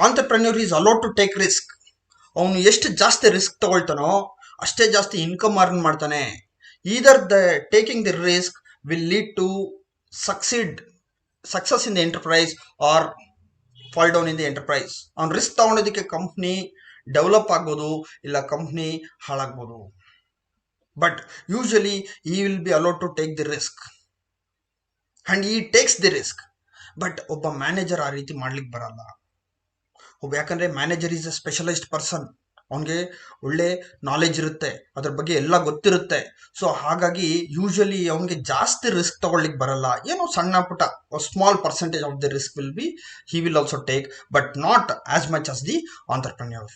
entrepreneur is allowed to take risk. ಅವನು ಎಷ್ಟು ಜಾಸ್ತಿ ರಿಸ್ಕ್ ತಗೊಳ್ತಾನೋ ಅಷ್ಟೇ ಜಾಸ್ತಿ ಇನ್ಕಮ್ ಅರ್ನ್ ಮಾಡ್ತಾನೆ. Either the taking the risk will lead to success in the enterprise or fall down in the enterprise. ಅವ್ನು ರಿಸ್ಕ್ ತಗೊಂಡೋದಕ್ಕೆ ಕಂಪ್ನಿ ಡೆವಲಪ್ ಆಗ್ಬೋದು, ಇಲ್ಲ ಕಂಪ್ನಿ ಹಾಳಾಗ್ಬೋದು. But usually he will be allowed to take the risk and he takes the risk. But ಒಬ್ಬ manager ಆ ರೀತಿ ಮಾಡ್ಲಿಕ್ಕೆ ಬರಲ್ಲ. ಯಾಕಂದ್ರೆ manager is a specialised person, ಅವನಿಗೆ ಒಳ್ಳೆ ನಾಲೆಜ್ ಇರುತ್ತೆ, ಅದ್ರ ಬಗ್ಗೆ ಎಲ್ಲ ಗೊತ್ತಿರುತ್ತೆ. ಸೊ ಹಾಗಾಗಿ ಯೂಶಲಿ ಅವನಿಗೆ ಜಾಸ್ತಿ ರಿಸ್ಕ್ ತಗೊಳ್ಳಿಕ್ ಬರಲ್ಲ. ಏನೋ ಸಣ್ಣ ಪುಟ್ಟ small percentage of the risk will be he will also take, but not as much as the entrepreneur.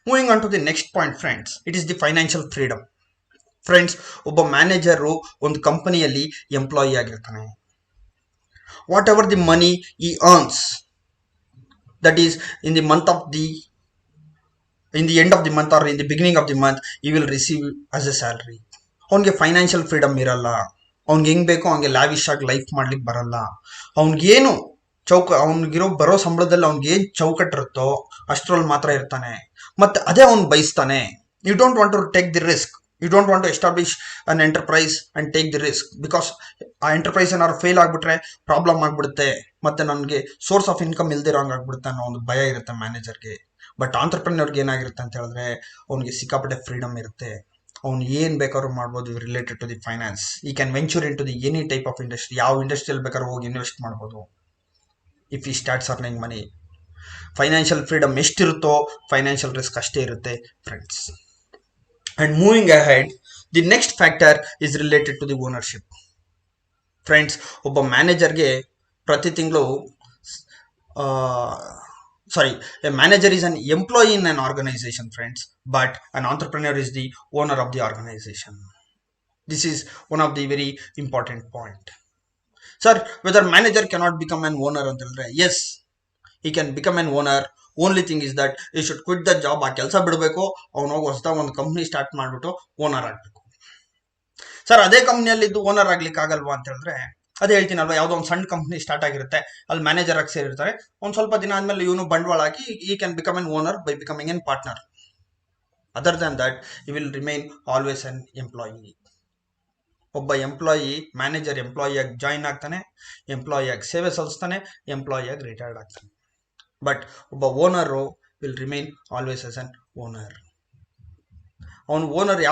Moving on to the next point friends, it is the financial freedom. Friends, ಒಬ್ಬ manager ಒಂದು ಕಂಪನಿಯಲ್ಲಿ employee ಆಗಿರ್ತಾನೆ. Whatever the money he earns, that is in the month of the in the end of the month or in the beginning of the month, he will receive as a salary. ಅವನಿಗೆ financial freedom ಇರಲ್ಲ. ಅವ್ನಿಗೆ ಹೆಂಗ್ ಬೇಕೋ ಹಂಗೆ lavish ಆಗಿ life ಮಾಡ್ಲಿಕ್ಕೆ ಬರಲ್ಲ. ಅವ್ನಿಗೇನು ಅವ್ನಿಗಿರೋ ಬರೋ ಸಂಬಳದಲ್ಲಿ ಅವ್ನಿಗೆ ಏನ್ ಚೌಕಟ್ಟಿರುತ್ತೋ ಅಷ್ಟರಲ್ಲಿ ಮಾತ್ರ ಇರ್ತಾನೆ, ಮತ್ತೆ ಅದೇ ಅವ್ನು ಬಯಸ್ತಾನೆ. You don't want to take the risk, you don't want to establish an enterprise and take the risk, because ಆ ಎಂಟರ್ಪ್ರೈಸ್ ಏನಾದ್ರು ಫೇಲ್ ಆಗ್ಬಿಟ್ರೆ ಪ್ರಾಬ್ಲಮ್ ಆಗ್ಬಿಡುತ್ತೆ, ಮತ್ತೆ ನನಗೆ ಸೋರ್ಸ್ ಆಫ್ ಇನ್ಕಮ್ ಇಲ್ದಿರೋ ಹಂಗಾಗ್ಬಿಡುತ್ತೆ ಅನ್ನೋ ಒಂದು ಭಯ ಇರುತ್ತೆ ಮ್ಯಾನೇಜರ್ಗೆ. ಬಟ್ ಆಂಟರ್ಪ್ರೆನ್ಯೂರ್ಗೆ ಏನಾಗಿರುತ್ತೆ ಅಂತ ಹೇಳಿದ್ರೆ ಅವನಿಗೆ ಸಿಕ್ಕಾಪಟ್ಟೆ ಫ್ರೀಡಮ್ ಇರುತ್ತೆ. ಅವ್ನು ಏನು ಬೇಕಾದ್ರೂ ಮಾಡ್ಬೋದು related to the finance. He can venture into the any type of industry, ಯಾವ ಇಂಡಸ್ಟ್ರಿಯಲ್ಲಿ ಬೇಕಾದ್ರೂ ಹೋಗಿ ಇನ್ವೆಸ್ಟ್ ಮಾಡ್ಬೋದು if he starts earning money. Financial freedom ಎಷ್ಟಿರುತ್ತೋ ಫೈನಾನ್ಷಿಯಲ್ ರಿಸ್ಕ್ ಅಷ್ಟೇ ಇರುತ್ತೆ friends. And moving ahead, the next factor is related to the ownership. Friends, ಒಬ್ಬ ಮ್ಯಾನೇಜರ್ಗೆ ಪ್ರತಿ ತಿಂಗಳು a manager is an employee in an organization, friends, but an entrepreneur is the owner of the organization. This is one of the very important point. Sir, whether manager cannot become an owner anta heldre, yes, he can become an owner. Only thing is that he should quit the job, ಆ ಕೆಲಸ ಬಿಡಬೇಕು, ಅವನು ಹೋಗಿ ಹೊಸದಾಗಿ ಒಂದು company start ಮಾಡಿಬಿಟ್ಟು owner ಆಗಬೇಕು. Sir, ಅದೇ ಕಂಪ್ನಿಯಲ್ಲಿ ಇದ್ದು ಓನರ್ ಆಗ್ಲಿಕ್ಕೆ ಆಗಲ್ವಾ ಅಂತ ಹೇಳಿದ್ರೆ, ಅದೇ ಹೇಳ್ತೀನಲ್ವಾ, ಯಾವುದೋ ಒಂದು ಸಣ್ಣ ಕಂಪ್ನಿ ಸ್ಟಾರ್ಟ್ ಆಗಿರುತ್ತೆ, ಅಲ್ಲಿ ಮ್ಯಾನೇಜರ್ ಆಗಿ ಸೇರಿರ್ತಾರೆ. ಒಂದು ಸ್ವಲ್ಪ ದಿನ ಆದ್ಮೇಲೆ ಇವನು ಬಂಡವಾಳ ಹಾಕಿ he can become an owner by becoming an partner. Other than that you will remain always an employee. ಒಬ್ಬ ಎಂಪ್ಲಾಯಿ ಮ್ಯಾನೇಜರ್ ಎಂಪ್ಲಾಯಿಯಾಗಿ ಜಾಯಿನ್ ಆಗ್ತಾನೆ, ಎಂಪ್ಲಾಯಿಯಾಗಿ ಸೇವೆ ಸಲ್ಲಿಸ್ತಾನೆ, ಎಂಪ್ಲಾಯಿಯಾಗಿ ರಿಟೈರ್ಡ್ ಆಗ್ತಾನೆ. ಬಟ್ ಒಬ್ಬ owner will remain always as an owner. ಅವನು ಓನರ್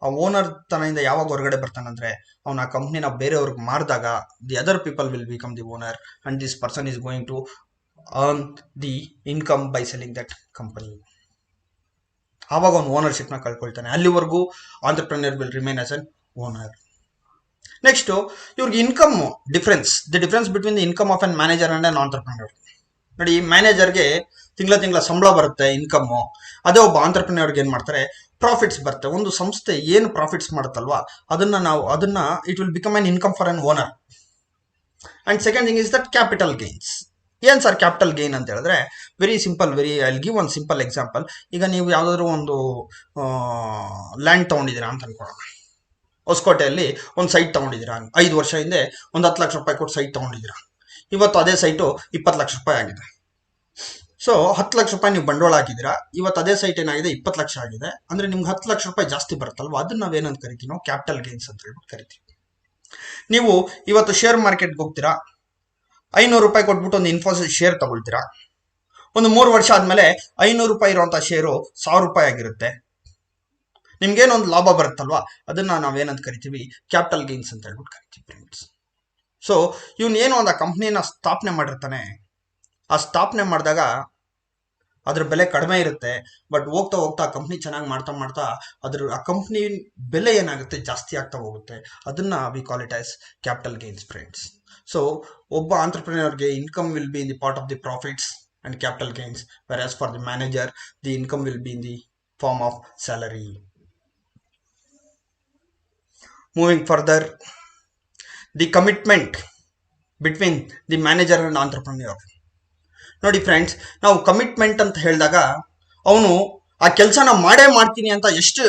ಆ ಓನರ್ ತನದಿಂದ ಯಾವಾಗ ಹೊರಗಡೆ ಬರ್ತಾನಂದ್ರೆ, ಅವನು ಆ ಕಂಪ್ನಿನ ಬೇರೆಯವ್ರಿಗೆ ಮಾರಿದಾಗ the other people will become the owner and this person is going to earn the income by selling that company. ಆವಾಗ ಅವನು ಓನರ್ಶಿಪ್ನ ಕಳ್ಕೊಳ್ತಾನೆ. ಅಲ್ಲಿವರೆಗೂ entrepreneur will remain as an owner. Next, ಇವ್ರಿಗೆ income difference, the difference between the income of an manager and an entrepreneur. ನೋಡಿ, ಮ್ಯಾನೇಜರ್ಗೆ ತಿಂಗಳ ಸಂಬಳ ಬರುತ್ತೆ, ಇನ್ಕಮ್ಮು. ಅದೇ ಒಬ್ಬ ಆಂಟರ್ಪ್ರೆನ್ಯೂರ್ಗೆ ಏನು ಮಾಡ್ತಾರೆ, ಪ್ರಾಫಿಟ್ಸ್ ಬರುತ್ತೆ. ಒಂದು ಸಂಸ್ಥೆ ಏನು ಪ್ರಾಫಿಟ್ಸ್ ಮಾಡುತ್ತಲ್ವಾ, ಅದನ್ನ it will become an income for an owner. And second thing is that capital gains. ಏನ್ ಸರ್ ಕ್ಯಾಪಿಟಲ್ ಗೇನ್ ಅಂತ ಹೇಳಿದ್ರೆ, very simple, I will give one simple example. ಈಗ ನೀವು ಯಾವುದಾದ್ರೂ ಒಂದು ಲ್ಯಾಂಡ್ ತಗೊಂಡಿದ್ದೀರಾ ಅಂತ ಅನ್ಕೊಳ್ಳೋಣ. ಹೊಸಕೋಟೆಯಲ್ಲಿ ಒಂದು ಸೈಟ್ ತಗೊಂಡಿದ್ದೀರಾ, 5 ವರ್ಷ ಹಿಂದೆ ಒಂದು 10 ಲಕ್ಷ ರೂಪಾಯಿ ಕೊಟ್ಟು ಸೈಟ್ ತಗೊಂಡಿದ್ದೀರಾ. ಇವತ್ತು ಅದೇ ಸೈಟು 20 ಲಕ್ಷ ರೂಪಾಯಿ ಆಗಿದೆ. ಸೊ 10 ಲಕ್ಷ ರೂಪಾಯಿ ನೀವು ಬಂಡವಾಳ ಹಾಕಿದ್ದೀರಾ, ಇವತ್ತು ಅದೇ ಸೈಟ್ ಏನಾಗಿದೆ 20 ಲಕ್ಷ ಆಗಿದೆ. ಅಂದ್ರೆ ನಿಮ್ಗೆ 10 ಲಕ್ಷ ರೂಪಾಯಿ ಜಾಸ್ತಿ ಬರುತ್ತಲ್ವಾ, ಅದನ್ನ ನಾವೇನಂತ ಕರಿತೀವಿ, ನಾವು ಕ್ಯಾಪಿಟಲ್ ಗೇನ್ಸ್ ಅಂತ ಹೇಳ್ಬಿಟ್ಟು ಕರಿತೀವಿ. ನೀವು ಇವತ್ತು ಶೇರ್ ಮಾರ್ಕೆಟ್ಗೆ ಹೋಗ್ತೀರಾ, 500 ರೂಪಾಯಿ ಕೊಟ್ಬಿಟ್ಟು ಒಂದು ಇನ್ಫೋಸಿಸ್ ಶೇರ್ ತಗೊಳ್ತೀರಾ. ಒಂದು 3 ವರ್ಷ ಆದ್ಮೇಲೆ 500 ರೂಪಾಯಿ ಇರುವಂತಹ ಶೇರು 1000 ರೂಪಾಯಿ ಆಗಿರುತ್ತೆ. ನಿಮ್ಗೇನೊಂದು ಲಾಭ ಬರುತ್ತಲ್ವಾ, ಅದನ್ನ ನಾವೇನಂತ ಕರಿತೀವಿ, ಕ್ಯಾಪಿಟಲ್ ಗೇನ್ಸ್ ಅಂತ ಹೇಳ್ಬಿಟ್ಟು ಕರಿತೀವಿ ಫ್ರೆಂಡ್ಸ್. ಸೊ ಇವನ್ ಏನು ಒಂದು ಕಂಪ್ನಿನ ಸ್ಥಾಪನೆ ಮಾಡಿರ್ತಾನೆ, ಆ ಸ್ಥಾಪನೆ ಮಾಡಿದಾಗ ಅದ್ರ ಬೆಲೆ ಕಡಿಮೆ ಇರುತ್ತೆ. ಬಟ್ ಹೋಗ್ತಾ ಹೋಗ್ತಾ ಕಂಪ್ನಿ ಚೆನ್ನಾಗಿ ಮಾಡ್ತಾ ಆ ಕಂಪ್ನಿ ಬೆಲೆ ಏನಾಗುತ್ತೆ, ಜಾಸ್ತಿ ಆಗ್ತಾ ಹೋಗುತ್ತೆ. ಅದನ್ನ we call it as capital gains friends. So ಒಬ್ಬ ಆಂಟರ್ಪ್ರಿನರ್ಗೆ income will be in the part of the profits and capital gains, whereas for the manager the income will be in the form of salary. Moving further, the commitment between the manager and entrepreneur. ನೋಡಿ friends, ನಾವು commitment ಅಂತ ಹೇಳಿದಾಗ ಅವನು ಆ ಕೆಲಸನ ಮಾಡೇ ಮಾಡ್ತೀನಿ ಅಂತ ಎಷ್ಟು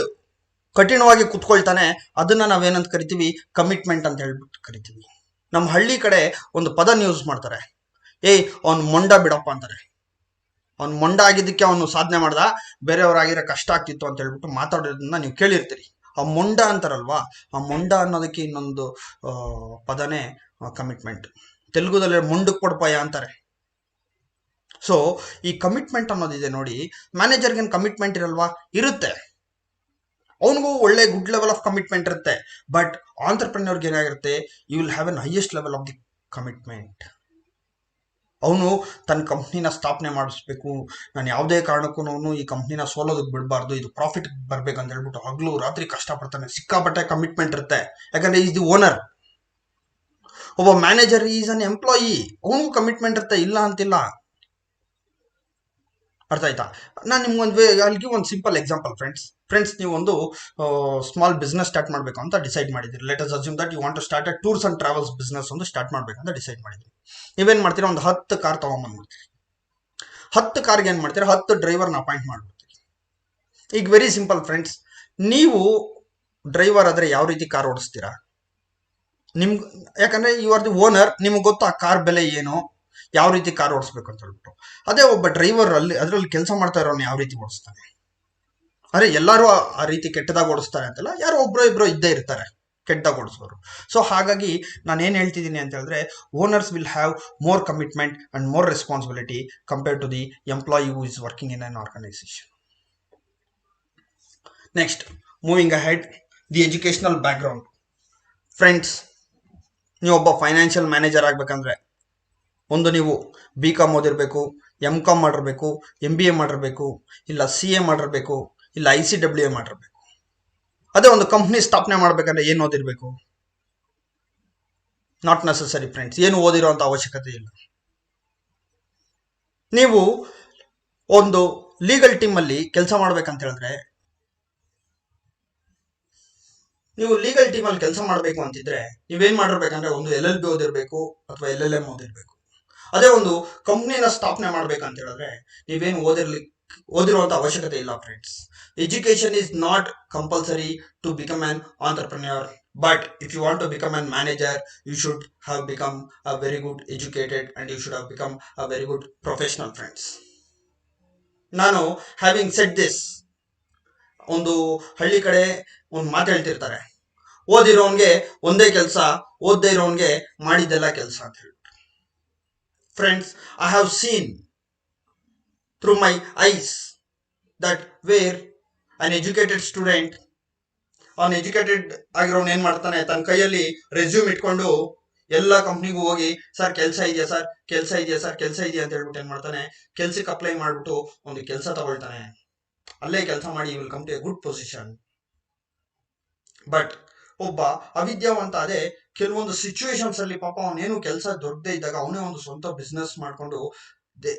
ಕಠಿಣವಾಗಿ ಕುತ್ಕೊಳ್ತಾನೆ, ಅದನ್ನ ನಾವೇನಂತ ಕರಿತೀವಿ, ಕಮಿಟ್ಮೆಂಟ್ ಅಂತ ಹೇಳ್ಬಿಟ್ಟು ಕರಿತೀವಿ. ನಮ್ಮ ಹಳ್ಳಿ ಕಡೆ ಒಂದು ಪದನ ಯೂಸ್ ಮಾಡ್ತಾರೆ, ಅವ್ನು ಮೊಂಡ ಬಿಡಪ್ಪ ಅಂತಾರೆ. ಅವ್ನು ಮೊಂಡ ಆಗಿದ್ದಕ್ಕೆ ಅವನು ಸಾಧನೆ ಮಾಡ್ದ, ಬೇರೆಯವ್ರಾಗಿರೋ ಕಷ್ಟ ಆಗ್ತಿತ್ತು ಅಂತ ಹೇಳ್ಬಿಟ್ಟು ಮಾತಾಡೋದನ್ನ ನೀವು ಕೇಳಿರ್ತೀರಿ. ಆ ಮೊಂಡ ಅಂತಾರಲ್ವಾ, ಆ ಮೊಂಡ ಅನ್ನೋದಕ್ಕೆ ಇನ್ನೊಂದು ಪದನೇ ಕಮಿಟ್ಮೆಂಟ್. ತೆಲುಗುದಲ್ಲಿ ಮುಂಡಕ್ಕೆ ಕೊಡಪಾಯ ಅಂತಾರೆ. ಸೊ ಈ ಕಮಿಟ್ಮೆಂಟ್ ಅನ್ನೋದಿದೆ ನೋಡಿ, ಮ್ಯಾನೇಜರ್ಗೇನು ಕಮಿಟ್ಮೆಂಟ್ ಇರಲ್ವಾ, ಇರುತ್ತೆ. ಅವನಿಗೂ ಒಳ್ಳೆ ಗುಡ್ ಲೆವೆಲ್ ಆಫ್ ಕಮಿಟ್ಮೆಂಟ್ ಇರುತ್ತೆ. ಬಟ್ ಆಂಟರ್ಪ್ರೆನ್ಯೂರ್ಗೆ ಏನಾಗಿರುತ್ತೆ, you will have an highest level of the commitment. ಅವನು ತನ್ನ ಕಂಪ್ನಿನ ಸ್ಥಾಪನೆ ಮಾಡಿಸ್ಬೇಕು, ನಾನು ಯಾವುದೇ ಕಾರಣಕ್ಕೂ ಅವನು ಈ ಕಂಪ್ನಿನ ಸೋಲೋದಕ್ಕೆ ಬಿಡಬಾರ್ದು, ಇದು ಪ್ರಾಫಿಟ್ ಬರ್ಬೇಕಂತ ಹೇಳ್ಬಿಟ್ಟು ಹಗಲು ರಾತ್ರಿ ಕಷ್ಟಪಡ್ತಾನೆ, ಸಿಕ್ಕಾಪಟ್ಟೆ ಕಮಿಟ್ಮೆಂಟ್ ಇರುತ್ತೆ, ಯಾಕಂದ್ರೆ ಈಸ್ ದಿ ಓನರ್. ಒಬ್ಬ ಮ್ಯಾನೇಜರ್ ಈಸ್ ಅನ್ ಎಂಪ್ಲಾಯಿ, ಅವನಿಗೂ ಕಮಿಟ್ಮೆಂಟ್ ಇರುತ್ತೆ, ಇಲ್ಲ ಅಂತಿಲ್ಲ. ಅರ್ಥ ಆಯ್ತಾ? ನಾನು ನಿಮ್ಗೊಂದು ಅಲ್ಲಿಗೆ ಒಂದು ಸಿಂಪಲ್ ಎಕ್ಸಾಂಪಲ್ ಫ್ರೆಂಡ್ಸ್, ನೀವು ಒಂದು ಸ್ಮಾಲ್ ಬಿಸ್ನೆಸ್ ಸ್ಟಾರ್ಟ್ ಮಾಡಬೇಕು ಅಂತ ಡಿಸೈಡ್ ಮಾಡಿದ್ರಿ. Let us assume that you want to start a tours and travels business ಒಂದು ಸ್ಟಾರ್ಟ್ ಮಾಡ್ಬೇಕಂತ ಡಿಸೈಡ್ ಮಾಡಿದ್ರಿ. ನೀವೇನ್ ಮಾಡ್ತೀರಾ, ಒಂದು 10 ಕಾರ್ ತಗೊಂಡ್ಬಂದ್ಬಿಡ್ತೀರಿ. 10 ಕಾರ್ಗೆ ಏನ್ ಮಾಡ್ತೀರಾ, 10 ಡ್ರೈವರ್ನ ಅಪಾಯಿಂಟ್ ಮಾಡ್ಬಿಡ್ತೀರಿ. ಈಗ ವೆರಿ ಸಿಂಪಲ್ ಫ್ರೆಂಡ್ಸ್, ನೀವು ಡ್ರೈವರ್ ಆದ್ರೆ ಯಾವ ರೀತಿ ಕಾರ್ ಓಡಿಸ್ತೀರಾ? ಯಾಕಂದ್ರೆ ಯು ಆರ್ ದಿ ಓನರ್, ನಿಮ್ಗೆ ಗೊತ್ತು ಆ ಕಾರ್ ಬೆಲೆ ಏನು, ಯಾವ ರೀತಿ ಕಾರ್ ಓಡಿಸ್ಬೇಕು ಅಂತ ಹೇಳ್ಬಿಟ್ಟು. ಅದೇ ಒಬ್ಬ ಡ್ರೈವರ್ ಅದ್ರಲ್ಲಿ ಕೆಲಸ ಮಾಡ್ತಾ ಇರೋನು ಯಾವ ರೀತಿ ಓಡಿಸ್ತಾನೆ? ಅರೆ ಎಲ್ಲರೂ ಆ ರೀತಿ ಕೆಟ್ಟದಾಗ ಓಡಿಸ್ತಾರೆ ಅಂತಲ್ಲ, ಯಾರೋ ಇಬ್ರೋ ಇದ್ದೇ ಇರ್ತಾರೆ ಕೆಟ್ಟದಾಗ ಓಡಿಸೋರು. ಸೊ ಹಾಗಾಗಿ ನಾನು ಏನ್ ಹೇಳ್ತಿದ್ದೀನಿ ಅಂತ ಹೇಳಿದ್ರೆ, owners will have more commitment and more responsibility compared to the employee who is working in an organisation. Next, moving ahead, the educational background. Friends, ನೀವೊಬ್ಬ ಫೈನಾನ್ಷಿಯಲ್ ಮ್ಯಾನೇಜರ್ ಆಗ್ಬೇಕಂದ್ರೆ ಒಂದು ನೀವು BCom ಓದಿರ್ಬೇಕು, MCom ಮಾಡಿರ್ಬೇಕು, MBA ಮಾಡಿರ್ಬೇಕು, ಇಲ್ಲ CA ಮಾಡಿರ್ಬೇಕು, ಇಲ್ಲ ICWA ಮಾಡಿರ್ಬೇಕು. ಅದೇ ಒಂದು ಕಂಪ್ನಿ ಸ್ಥಾಪನೆ ಮಾಡ್ಬೇಕಂದ್ರೆ ಏನು ಓದಿರ್ಬೇಕು? ನಾಟ್ ನೆಸೆಸರಿ ಫ್ರೆಂಡ್ಸ್, ಏನು ಓದಿರುವಂತ ಅವಶ್ಯಕತೆ ಇಲ್ಲ. ನೀವು ಒಂದು ಲೀಗಲ್ ಟೀಮ್ ಅಲ್ಲಿ ಕೆಲಸ ಮಾಡ್ಬೇಕಂತ ಹೇಳಿದ್ರೆ, ನೀವು ಲೀಗಲ್ ಟೀಮ್ ಅಲ್ಲಿ ಕೆಲಸ ಮಾಡಬೇಕು ಅಂತಿದ್ರೆ ನೀವೇನ್ ಮಾಡಿರ್ಬೇಕಂದ್ರೆ ಒಂದು LLB ಓದಿರ್ಬೇಕು ಅಥವಾ LLM ಓದಿರ್ಬೇಕು. ಅದೇ ಒಂದು ಕಂಪ್ನಿನ ಸ್ಥಾಪನೆ ಮಾಡ್ಬೇಕಂತ ಹೇಳಿದ್ರೆ ನೀವೇನು ಓದಿರುವಂತ ಅವಶ್ಯಕತೆ ಇಲ್ಲ friends. Education is not compulsory to become an entrepreneur, but if you want to become an manager, you should have become a very good educated and you should have become a very good professional friends. ನಾನು having said this, ಒಂದು ಹಳ್ಳಿ ಕಡೆ ಒಂದು ಮಾತು ಹೇಳ್ತಿರ್ತಾರೆ, ಓದಿರೋನ್ಗೆ ಒಂದೇ ಕೆಲಸ, ಓದದೇ ಇರೋನ್ಗೆ ಮಾಡಿದ್ದೆಲ್ಲ ಕೆಲಸ ಅಂತ ಹೇಳಿ. Friends, I have seen through my eyes that where an educated student, ಆಗಿರೋನು ಏನ್ ಮಾಡ್ತಾನೆ, ತನ್ನ ಕೈಯಲ್ಲಿ ರೆಸ್ಯೂಮ್ ಇಟ್ಕೊಂಡು ಎಲ್ಲ ಕಂಪ್ನಿಗೂ ಹೋಗಿ ಸರ್ ಕೆಲಸ ಇದೆಯಾ ಸರ್, ಕೆಲಸ ಇದೆಯಾ ಸರ್, ಕೆಲಸ ಇದೆಯಾ ಅಂತ ಹೇಳ್ಬಿಟ್ಟು ಏನ್ ಮಾಡ್ತಾನೆ, ಕೆಲ್ಸಕ್ಕೆ ಅಪ್ಲೈ ಮಾಡ್ಬಿಟ್ಟು ಒಂದು ಕೆಲಸ ತಗೊಳ್ತಾನೆ. ಅಲ್ಲೇ ಕೆಲಸ ಮಾಡಿ will come to a good position. But ಒಬ್ಬ ಅವಿದ್ಯಾವಂತ ಅದೇ ಕೆಲವೊಂದು ಸಿಚುವೇಶನ್ಸ್ ಅಲ್ಲಿ ಪಾಪ ಅವನೇನು ಕೆಲಸ ದೊಡ್ಡದೇ ಇದ್ದಾಗ ಅವನೇ ಒಂದು ಸ್ವಂತ ಬಿಸ್ನೆಸ್ ಮಾಡ್ಕೊಂಡು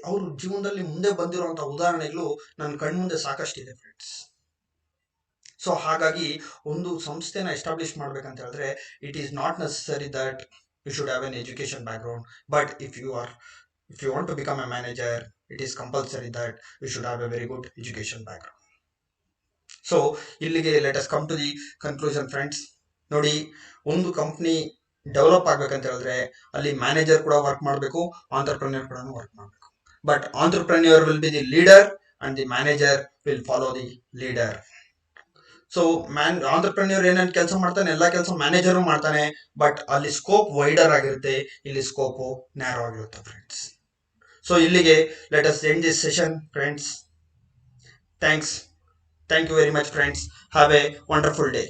ಅವ್ರ ಜೀವನದಲ್ಲಿ ಮುಂದೆ ಬಂದಿರುವಂತ ಉದಾಹರಣೆಗಳು ನನ್ನ ಕಣ್ಮುಂದೆ ಸಾಕಷ್ಟಿದೆ ಫ್ರೆಂಡ್ಸ್. ಸೊ ಹಾಗಾಗಿ ಒಂದು ಸಂಸ್ಥೆನ ಎಸ್ಟಾಬ್ಲಿಷ್ ಮಾಡ್ಬೇಕಂತ ಹೇಳಿದ್ರೆ it is not necessary that you should have an education background, but if you want to become a manager, it is compulsory that you should have a very good education background. So ಇಲ್ಲಿಗೆ let us come to the conclusion friends. ನೋಡಿ, ಒಂದು company develop ಆಗ್ಬೇಕಂತ ಹೇಳಿದ್ರೆ ಅಲ್ಲಿ manager ಕೂಡ work ಮಾಡಬೇಕು, ಆಂಟರ್ಪ್ರೆನ್ಯೂರ್ ಕೂಡ work ಮಾಡಬೇಕು. But entrepreneur will be the leader and the manager will follow the leader. So entrepreneur ಏನೇನು ಕೆಲಸ ಮಾಡ್ತಾನೆ ಎಲ್ಲ ಕೆಲಸ ಮ್ಯಾನೇಜರು ಮಾಡ್ತಾನೆ, ಬಟ್ ಅಲ್ಲಿ ಸ್ಕೋಪ್ ವೈಡರ್ ಆಗಿರುತ್ತೆ, ಇಲ್ಲಿ ಸ್ಕೋಪ್ ನ್ಯಾರೋ ಆಗಿರುತ್ತೆ ಫ್ರೆಂಡ್ಸ್. ಸೊ ಇಲ್ಲಿಗೆ let us end this session friends. Thank you very much friends. Have a wonderful day.